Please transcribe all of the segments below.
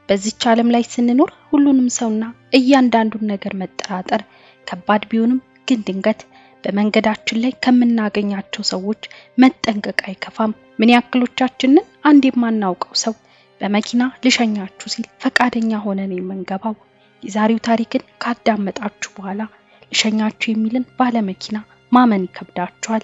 በዚህች ዓለም ላይ ስንኖር ሁሉንም ሰውና እያንዳንዱን ነገር መጠራጠር ከባድ ቢሆንም ግን ድንገት በመንገዳችን ላይ ከምናገኛቸው ሰዎች መጠንቀቅ አይከፋም። ምን ያክሎቻችንን አንድ የማናውቀው ሰው በመኪና ልሸኛችሁ ሲል ፈቃደኛ ሆነን የምንገባው? የዛሬው ታሪክን ካዳመጣችሁ በኋላ ልሸኛችሁ የሚልን ባለመኪና ማመን ይከብዳችኋል።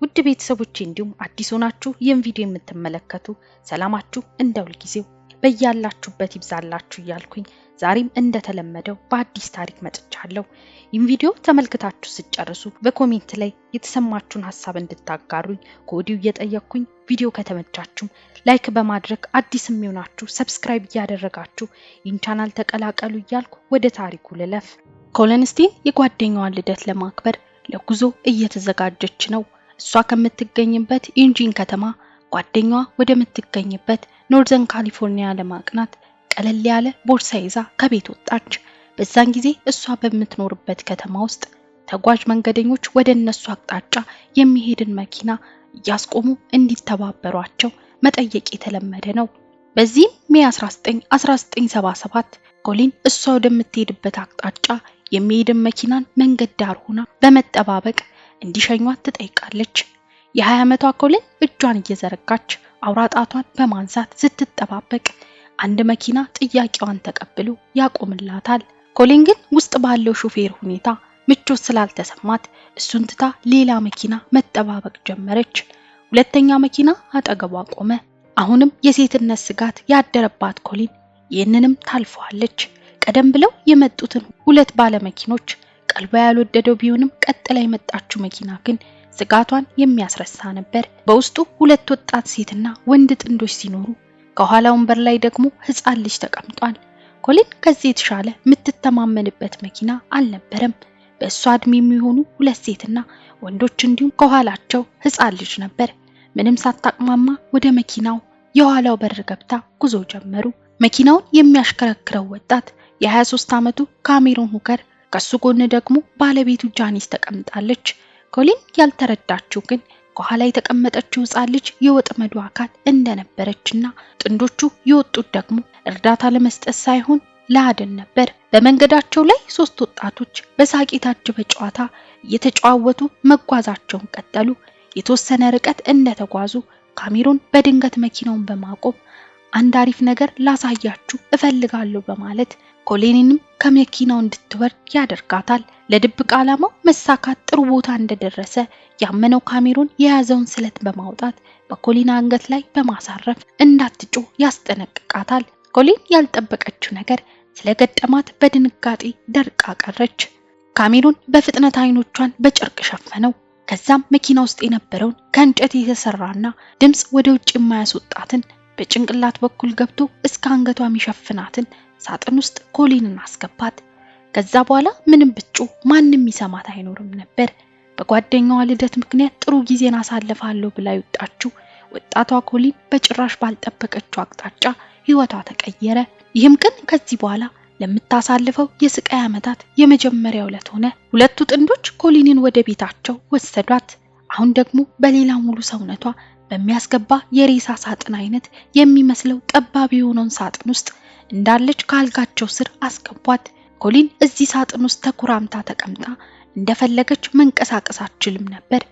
ውድ ቤተሰቦቼ እንዲሁም አዲስ ሆናችሁ ይህን ቪዲዮ የምትመለከቱ ሰላማችሁ እንደሁልጊዜው በያላችሁበት ይብዛላችሁ እያልኩኝ ዛሬም እንደተለመደው በአዲስ ታሪክ መጥቻለሁ። ይህን ቪዲዮ ተመልክታችሁ ስትጨርሱ በኮሜንት ላይ የተሰማችሁን ሐሳብ እንድታጋሩኝ ከወዲሁ እየጠየቅኩኝ ቪዲዮ ከተመቻችሁ ላይክ በማድረግ አዲስ የሚሆናችሁ ሰብስክራይብ እያደረጋችሁ ይህን ቻናል ተቀላቀሉ እያልኩ ወደ ታሪኩ ልለፍ። ኮለን ስቲን የጓደኛዋን ልደት ለማክበር ለጉዞ እየተዘጋጀች ነው። እሷ ከምትገኝበት ኢንጂን ከተማ ጓደኛዋ ወደምትገኝበት ኖርዘርን ካሊፎርኒያ ለማቅናት ቀለል ያለ ቦርሳ ይዛ ከቤት ወጣች። በዛን ጊዜ እሷ በምትኖርበት ከተማ ውስጥ ተጓዥ መንገደኞች ወደ እነሱ አቅጣጫ የሚሄድን መኪና እያስቆሙ እንዲተባበሯቸው መጠየቅ የተለመደ ነው። በዚህም ሜይ 19 1977 ኮሊን እሷ ወደምትሄድበት አቅጣጫ የሚሄድን መኪናን መንገድ ዳር ሆና በመጠባበቅ እንዲሸኟት ትጠይቃለች። የ20 ዓመቷ ኮሊን እጇን እየዘረጋች አውራጣቷን በማንሳት ስትጠባበቅ አንድ መኪና ጥያቄዋን ተቀብሎ ያቆምላታል። ኮሊን ግን ውስጥ ባለው ሹፌር ሁኔታ ምቾት ስላልተሰማት እሱን ትታ ሌላ መኪና መጠባበቅ ጀመረች። ሁለተኛ መኪና አጠገቧ ቆመ። አሁንም የሴትነት ስጋት ያደረባት ኮሊን ይህንንም ታልፈዋለች። ቀደም ብለው የመጡትን ሁለት ባለመኪኖች ቀልቧ ያልወደደው ቢሆንም ቀጥላ የመጣችው መኪና ግን ስጋቷን የሚያስረሳ ነበር። በውስጡ ሁለት ወጣት ሴትና ወንድ ጥንዶች ሲኖሩ ከኋላ ወንበር ላይ ደግሞ ሕፃን ልጅ ተቀምጧል። ኮሊን ከዚህ የተሻለ የምትተማመንበት መኪና አልነበረም። በእሷ እድሜ የሚሆኑ ሁለት ሴትና ወንዶች እንዲሁም ከኋላቸው ሕፃን ልጅ ነበር። ምንም ሳታቅማማ ወደ መኪናው የኋላው በር ገብታ ጉዞ ጀመሩ። መኪናውን የሚያሽከረክረው ወጣት የ23 ዓመቱ ካሜሮን ሁከር፣ ከሱ ጎን ደግሞ ባለቤቱ ጃኒስ ተቀምጣለች። ኮሊን ያልተረዳችው ግን ከኋላ የተቀመጠችው ሕፃን ልጅ የወጥመዱ አካል እንደነበረችና ጥንዶቹ የወጡት ደግሞ እርዳታ ለመስጠት ሳይሆን ለአደን ነበር። በመንገዳቸው ላይ ሶስት ወጣቶች በሳቅ የታጀበ ጨዋታ እየተጨዋወቱ መጓዛቸውን ቀጠሉ። የተወሰነ ርቀት እንደተጓዙ ካሜሮን በድንገት መኪናውን በማቆም አንድ አሪፍ ነገር ላሳያችሁ እፈልጋለሁ በማለት ኮሊንንም ከመኪናው እንድትወርድ ያደርጋታል። ለድብቅ ዓላማው መሳካት ጥሩ ቦታ እንደደረሰ ያመነው ካሜሮን የያዘውን ስለት በማውጣት በኮሊን አንገት ላይ በማሳረፍ እንዳትጮህ ያስጠነቅቃታል። ኮሊን ያልጠበቀችው ነገር ስለገጠማት በድንጋጤ ደርቃ ቀረች። ካሜሮን በፍጥነት አይኖቿን በጨርቅ ሸፈነው። ከዛም መኪና ውስጥ የነበረውን ከእንጨት የተሰራና ድምጽ ወደ ውጭ የማያስወጣትን በጭንቅላት በኩል ገብቶ እስከ አንገቷ የሚሸፍናትን ሳጥን ውስጥ ኮሊንን አስገባት። ከዛ በኋላ ምንም ብትጮህ ማንም ይሰማት አይኖርም ነበር። በጓደኛዋ ልደት ምክንያት ጥሩ ጊዜን አሳልፋለሁ ብላ የወጣችው ወጣቷ ኮሊን በጭራሽ ባልጠበቀችው አቅጣጫ ህይወቷ ተቀየረ። ይህም ቀን ከዚህ በኋላ ለምታሳልፈው የስቃይ ዓመታት የመጀመሪያው ዕለት ሆነ። ሁለቱ ጥንዶች ኮሊንን ወደ ቤታቸው ወሰዷት። አሁን ደግሞ በሌላ ሙሉ ሰውነቷ በሚያስገባ የሬሳ ሳጥን አይነት የሚመስለው ጠባብ የሆነውን ሳጥን ውስጥ እንዳለች ካልጋቸው ስር አስገቧት። ኮሊን እዚህ ሳጥን ውስጥ ተኩራምታ ተቀምጣ እንደፈለገች መንቀሳቀስ አትችልም ነበር።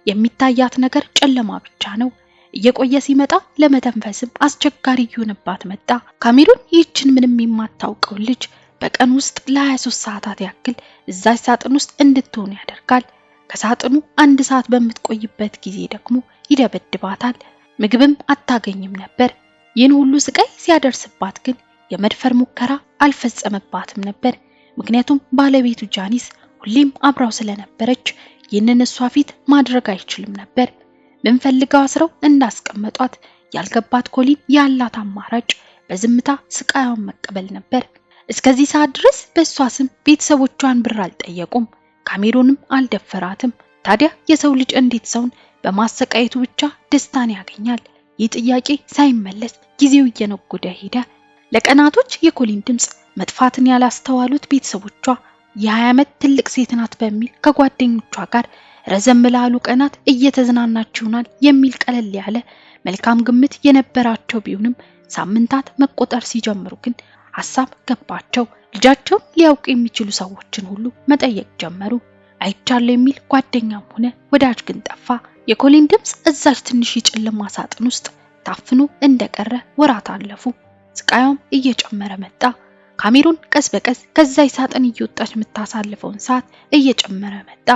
የሚታያት ነገር ጨለማ ብቻ ነው። እየቆየ ሲመጣ ለመተንፈስም አስቸጋሪ እየሆነባት መጣ። ካሜሮን ይህችን ምንም የማታውቀው ልጅ በቀን ውስጥ ለ23 ሰዓታት ያክል እዛች ሳጥን ውስጥ እንድትሆን ያደርጋል። ከሳጥኑ 1 ሰዓት በምትቆይበት ጊዜ ደግሞ ይደበድባታል። ምግብም አታገኝም ነበር። ይህን ሁሉ ስቃይ ሲያደርስባት ግን የመድፈር ሙከራ አልፈጸመባትም ነበር። ምክንያቱም ባለቤቱ ጃኒስ ሁሌም አብራው ስለነበረች ይህንን እሷ ፊት ማድረግ አይችልም ነበር። ምን ፈልገው አስረው እንዳስቀመጧት ያልገባት ኮሊን ያላት አማራጭ በዝምታ ስቃዩን መቀበል ነበር። እስከዚህ ሰዓት ድረስ በእሷ ስም ቤተሰቦቿን ብር አልጠየቁም። ካሜሮንም አልደፈራትም። ታዲያ የሰው ልጅ እንዴት ሰውን በማሰቃየቱ ብቻ ደስታን ያገኛል? ይህ ጥያቄ ሳይመለስ ጊዜው እየነጎደ ሄደ። ለቀናቶች የኮሊን ድምጽ መጥፋትን ያላስተዋሉት ቤተሰቦቿ የ20 ዓመት ትልቅ ሴት ናት በሚል ከጓደኞቿ ጋር ረዘም ላሉ ቀናት እየተዝናናች ይሆናል የሚል ቀለል ያለ መልካም ግምት የነበራቸው ቢሆንም ሳምንታት መቆጠር ሲጀምሩ ግን ሐሳብ ገባቸው። ልጃቸውን ሊያውቁ የሚችሉ ሰዎችን ሁሉ መጠየቅ ጀመሩ። አይቻለሁ የሚል ጓደኛም ሆነ ወዳጅ ግን ጠፋ። የኮሊን ድምጽ እዛች ትንሽ የጨለማ ሳጥን ውስጥ ታፍኖ እንደቀረ ወራት አለፉ። ስቃዩም እየጨመረ መጣ። ካሜሮን ቀስ በቀስ ከዛይ ሳጥን እየወጣች የምታሳልፈውን ሰዓት እየጨመረ መጣ።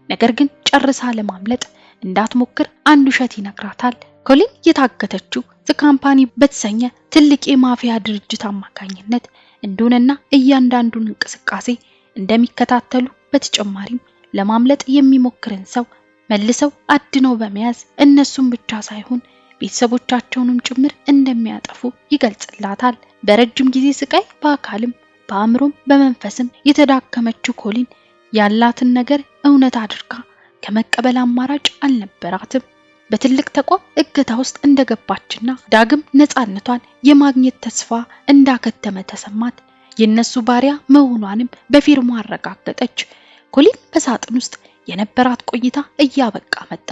ነገር ግን ጨርሳ ለማምለጥ እንዳትሞክር አንድ ውሸት ይነግራታል። ኮሊን የታገተችው ዘ ካምፓኒ በተሰኘ ትልቅ የማፊያ ድርጅት አማካኝነት እንደሆነና እያንዳንዱን እንቅስቃሴ እንደሚከታተሉ በተጨማሪም ለማምለጥ የሚሞክርን ሰው መልሰው አድነው በመያዝ እነሱን ብቻ ሳይሆን ቤተሰቦቻቸውንም ጭምር እንደሚያጠፉ ይገልጽላታል። በረጅም ጊዜ ስቃይ በአካልም በአእምሮም በመንፈስም የተዳከመችው ኮሊን ያላትን ነገር እውነት አድርጋ ከመቀበል አማራጭ አልነበራትም። በትልቅ ተቋም እገታ ውስጥ እንደገባችና ዳግም ነፃነቷን የማግኘት ተስፋ እንዳከተመ ተሰማት። የነሱ ባሪያ መሆኗንም በፊርማ አረጋገጠች። ኮሊን በሳጥን ውስጥ የነበራት ቆይታ እያበቃ መጣ።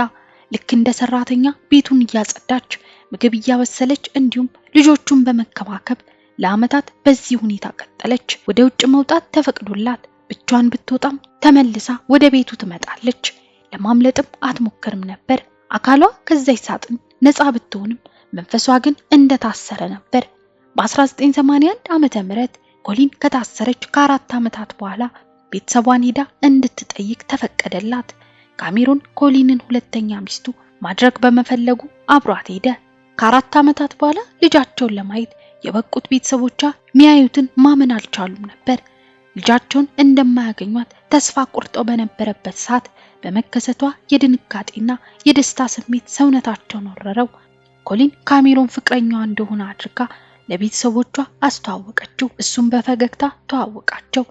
ልክ እንደ ሰራተኛ ቤቱን እያጸዳች፣ ምግብ እያበሰለች እንዲሁም ልጆቹን በመከባከብ ለዓመታት በዚህ ሁኔታ ቀጠለች። ወደ ውጭ መውጣት ተፈቅዶላት ብቻዋን ብትወጣም ተመልሳ ወደ ቤቱ ትመጣለች። ለማምለጥም አትሞክርም ነበር። አካሏ ከዛይ ሳጥን ነፃ ብትሆንም መንፈሷ ግን እንደታሰረ ነበር። በ1981 ዓመተ ምህረት ኮሊን ከታሰረች ከ4 ዓመታት በኋላ ቤተሰቧን ሄዳ እንድትጠይቅ ተፈቀደላት። ካሜሮን ኮሊንን ሁለተኛ ሚስቱ ማድረግ በመፈለጉ አብሯት ሄደ። ከ4 ዓመታት በኋላ ልጃቸውን ለማየት የበቁት ቤተሰቦቿ ሚያዩትን ማመን አልቻሉም ነበር። ልጃቸውን እንደማያገኟት ተስፋ ቆርጠው በነበረበት ሰዓት በመከሰቷ የድንጋጤና የደስታ ስሜት ሰውነታቸውን ወረረው። ኮሊን ካሜሮን ፍቅረኛዋ እንደሆነ አድርጋ ለቤተሰቦቿ አስተዋወቀችው። እሱም በፈገግታ ተዋወቃቸው።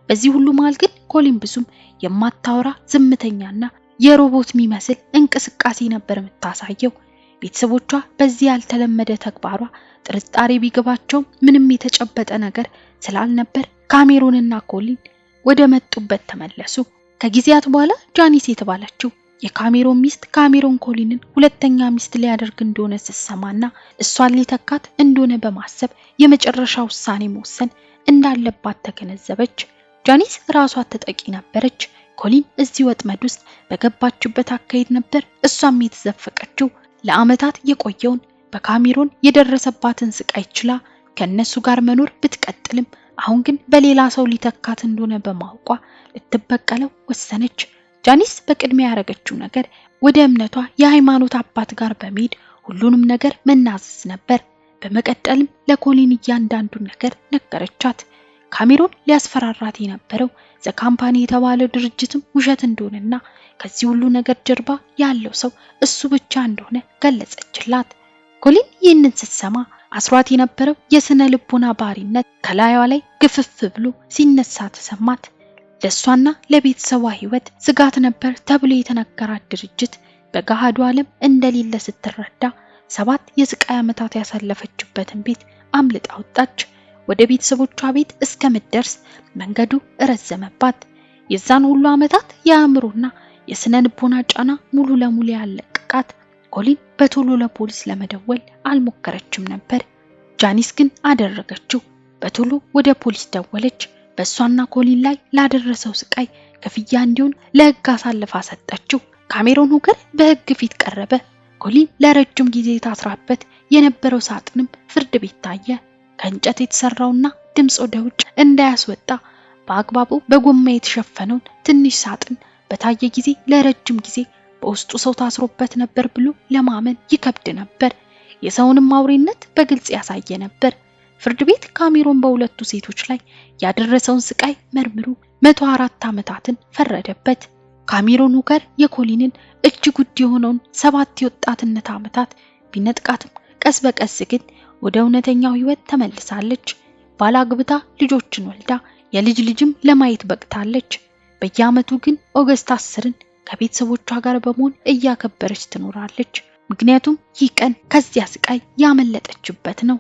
በዚህ ሁሉ መሃል ግን ኮሊን ብዙም የማታወራ ዝምተኛና የሮቦት የሚመስል እንቅስቃሴ ነበር የምታሳየው። ቤተሰቦቿ በዚህ ያልተለመደ ተግባሯ ጥርጣሬ ቢገባቸው ምንም የተጨበጠ ነገር ስላልነበር ካሜሮንና ኮሊን ወደ መጡበት ተመለሱ። ከጊዜያት በኋላ ጃኒስ የተባለችው የካሜሮን ሚስት ካሜሮን ኮሊንን ሁለተኛ ሚስት ሊያደርግ እንደሆነ ስትሰማና እሷን ሊተካት እንደሆነ በማሰብ የመጨረሻ ውሳኔ መወሰን እንዳለባት ተገነዘበች። ጃኒስ ራሷ ተጠቂ ነበረች። ኮሊን እዚህ ወጥመድ ውስጥ በገባችበት አካሄድ ነበር እሷም የተዘፈቀችው። ለዓመታት የቆየውን በካሜሮን የደረሰባትን ስቃይ ችላ ከነሱ ጋር መኖር ብትቀጥልም አሁን ግን በሌላ ሰው ሊተካት እንደሆነ በማወቋ ልትበቀለው ወሰነች። ጃኒስ በቅድሚያ ያደረገችው ነገር ወደ እምነቷ የሃይማኖት አባት ጋር በመሄድ ሁሉንም ነገር መናዘዝ ነበር። በመቀጠልም ለኮሊን እያንዳንዱን ነገር ነገረቻት። ካሜሮን ሊያስፈራራት የነበረው ዘ ካምፓኒ የተባለው ድርጅትም ውሸት እንደሆነና ከዚህ ሁሉ ነገር ጀርባ ያለው ሰው እሱ ብቻ እንደሆነ ገለጸችላት። ኮሊን ይህንን ስትሰማ አስሯት የነበረው የስነ ልቦና ባሪነት ከላይዋ ላይ ግፍፍ ብሎ ሲነሳ ተሰማት። ለሷና ለቤተሰቧ ህይወት ስጋት ነበር ተብሎ የተነገራት ድርጅት በገሃዱ ዓለም እንደሌለ ስትረዳ 7 የስቃይ ዓመታት ያሳለፈችበትን ቤት አምልጣ ወጣች። ወደ ቤተሰቦቿ ቤት እስከምትደርስ መንገዱ ረዘመባት። የዛን ሁሉ ዓመታት የአእምሮና የስነ ልቦና ጫና ሙሉ ለሙሉ ያለቀቃት ኮሊን በቶሎ ለፖሊስ ለመደወል አልሞከረችም ነበር። ጃኒስ ግን አደረገችው። በቶሎ ወደ ፖሊስ ደወለች። በሷና ኮሊን ላይ ላደረሰው ስቃይ ክፍያ እንዲሆን ለህግ አሳልፋ ሰጠችው። ካሜሮን ሁከር በህግ ፊት ቀረበ። ኮሊን ለረጅም ጊዜ ታስራበት የነበረው ሳጥንም ፍርድ ቤት ታየ። ከእንጨት የተሰራውና ድምጽ ወደ ውጭ እንዳያስወጣ በአግባቡ በጎማ የተሸፈነውን ትንሽ ሳጥን በታየ ጊዜ ለረጅም ጊዜ በውስጡ ሰው ታስሮበት ነበር ብሎ ለማመን ይከብድ ነበር። የሰውንም አውሬነት በግልጽ ያሳየ ነበር። ፍርድ ቤት ካሜሮን በሁለቱ ሴቶች ላይ ያደረሰውን ስቃይ መርምሮ 104 ዓመታትን ፈረደበት። ካሜሮን ሁከር የኮሊንን እጅግ ውድ የሆነውን 7 የወጣትነት ዓመታት ቢነጥቃትም ቀስ በቀስ ግን ወደ እውነተኛው ህይወት ተመልሳለች። ባላግብታ ልጆችን ወልዳ የልጅ ልጅም ለማየት በቅታለች። በየዓመቱ ግን ኦገስት 10ን ከቤተሰቦቿ ጋር በመሆን እያከበረች ትኖራለች። ምክንያቱም ይህ ቀን ከዚያ ስቃይ ያመለጠችበት ነው።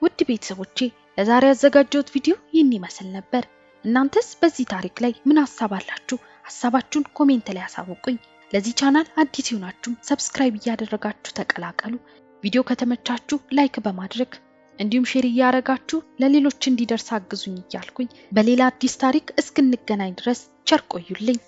ውድ ቤተሰቦቼ ለዛሬ ያዘጋጀሁት ቪዲዮ ይህን ይመስል ነበር። እናንተስ በዚህ ታሪክ ላይ ምን ሐሳብ አላችሁ? ሐሳባችሁን ኮሜንት ላይ አሳውቁኝ። ለዚህ ቻናል አዲስ ሆናችሁ ሰብስክራይብ እያደረጋችሁ ተቀላቀሉ። ቪዲዮ ከተመቻችሁ ላይክ በማድረግ እንዲሁም ሼር እያደረጋችሁ ለሌሎች እንዲደርስ አግዙኝ እያልኩኝ በሌላ አዲስ ታሪክ እስክንገናኝ ድረስ ቸር ቆዩልኝ።